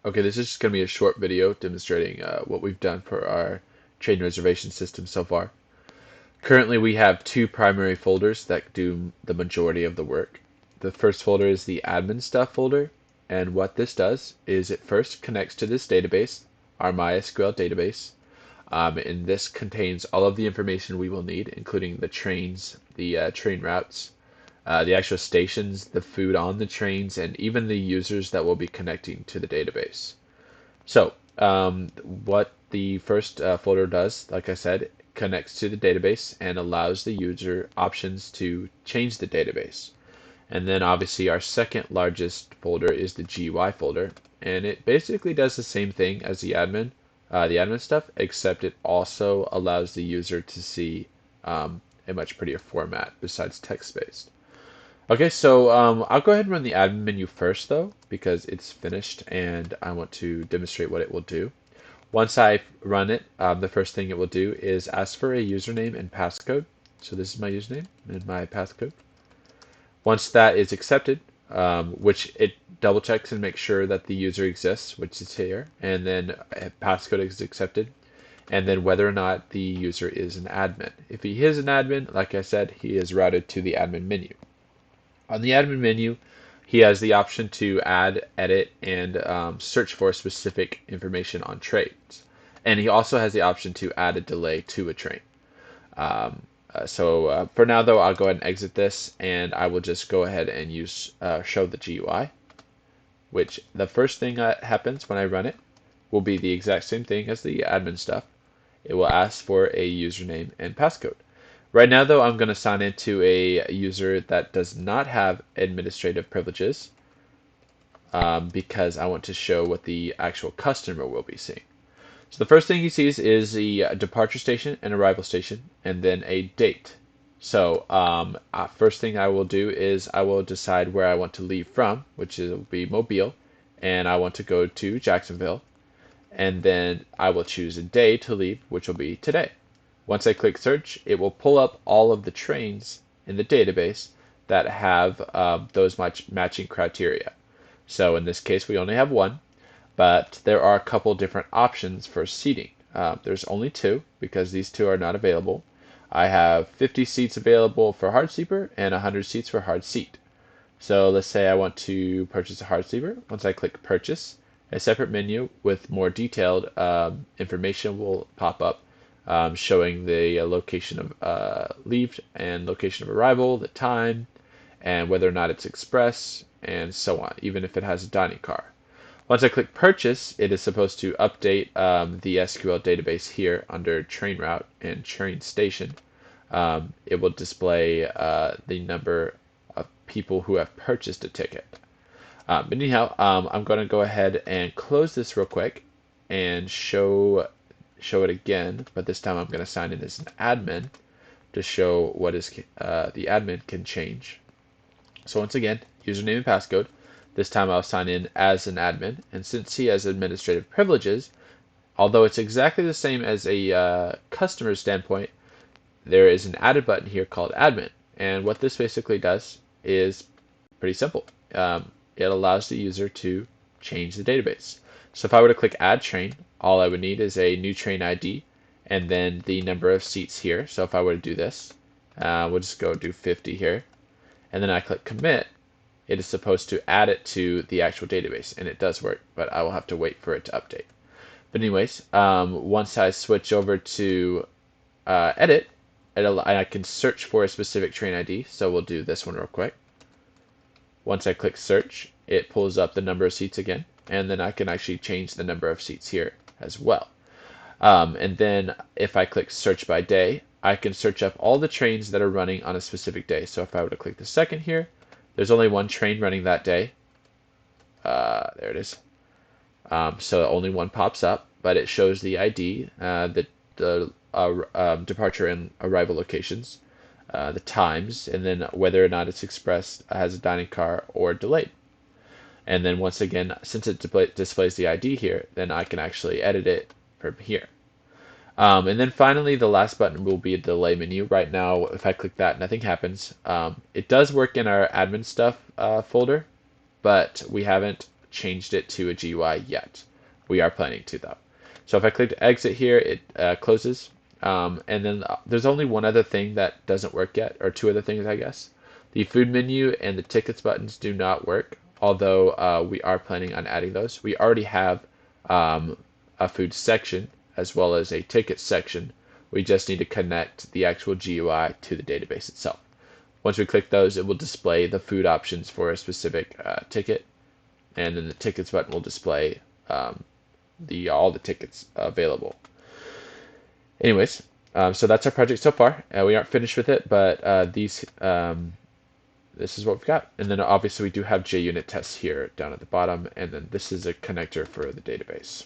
Okay, this is just going to be a short video demonstrating what we've done for our train reservation system so far. Currently, we have two primary folders that do the majority of the work. The first folder is the admin stuff folder, and what this does is it first connects to this database, our MySQL database, and this contains all of the information we will need, including the trains, the train routes, the actual stations, the food on the trains, and even the users that will be connecting to the database. So, what the first folder does, like I said, connects to the database and allows the user options to change the database. And then obviously our second largest folder is the GUI folder, and it basically does the same thing as the admin stuff, except it also allows the user to see a much prettier format besides text-based. Okay, so I'll go ahead and run the admin menu first though, because it's finished and I want to demonstrate what it will do. Once I run it, the first thing it will do is ask for a username and passcode. So this is my username and my passcode. Once that is accepted, which it double checks and makes sure that the user exists, which is here, and then passcode is accepted, and then whether or not the user is an admin. If he is an admin, like I said, he is routed to the admin menu. On the admin menu, he has the option to add, edit, and search for specific information on trains. And he also has the option to add a delay to a train. For now, though, I'll go ahead and exit this, and I will just go ahead and show the GUI, which the first thing that happens when I run it will be the exact same thing as the admin stuff. It will ask for a username and passcode. Right now, though, I'm going to sign into a user that does not have administrative privileges because I want to show what the actual customer will be seeing. So the first thing he sees is the departure station and arrival station, and then a date. So first thing I will do is I will decide where I want to leave from, which will be Mobile, and I want to go to Jacksonville. And then I will choose a day to leave, which will be today. Once I click search, it will pull up all of the trains in the database that have those matching criteria. So in this case, we only have one, but there are a couple different options for seating. There's only two because these two are not available. I have 50 seats available for hard sleeper and 100 seats for hard seat. So let's say I want to purchase a hard sleeper. Once I click purchase, a separate menu with more detailed information will pop up showing the location of leave and location of arrival, the time, and whether or not it's express, and so on, even if it has a dining car. Once I click purchase, it is supposed to update the SQL database here under train route and train station. It will display the number of people who have purchased a ticket. But anyhow, I'm going to go ahead and close this real quick and show it again, but this time I'm going to sign in as an admin to show what is the admin can change. So once again, username and passcode. This time I'll sign in as an admin, and since he has administrative privileges, although it's exactly the same as a customer standpoint, there is an added button here called admin, and what this basically does is pretty simple. It allows the user to change the database. So if I were to click add train, all I would need is a new train ID and then the number of seats here. So if I were to do this, we'll just go do 50 here, and then I click commit. It is supposed to add it to the actual database, and it does work, but I will have to wait for it to update. But anyways, once I switch over to edit, I can search for a specific train ID, so we'll do this one real quick. Once I click search, it pulls up the number of seats again, and then I can actually change the number of seats here as well. And then if I click search by day, I can search up all the trains that are running on a specific day. So if I were to click the second here, there's only one train running that day. There it is. So only one pops up, but it shows the ID, the departure and arrival locations, the times, and then whether or not it's expressed as a dining car or delayed. And then once again, since it displays the ID here, then I can actually edit it from here. And then finally, the last button will be a delay menu. Right now, if I click that, nothing happens. It does work in our admin stuff folder, but we haven't changed it to a GUI yet. We are planning to, though. So if I click exit here, it closes. And then there's only one other thing that doesn't work yet, or two other things, I guess. The food menu and the tickets buttons do not work, although we are planning on adding those. We already have a food section as well as a ticket section. We just need to connect the actual GUI to the database itself. Once we click those, it will display the food options for a specific ticket, and then the tickets button will display all the tickets available. Anyways, so that's our project so far. We aren't finished with it, but this is what we've got. And then obviously we do have JUnit tests here down at the bottom, and then this is a connector for the database.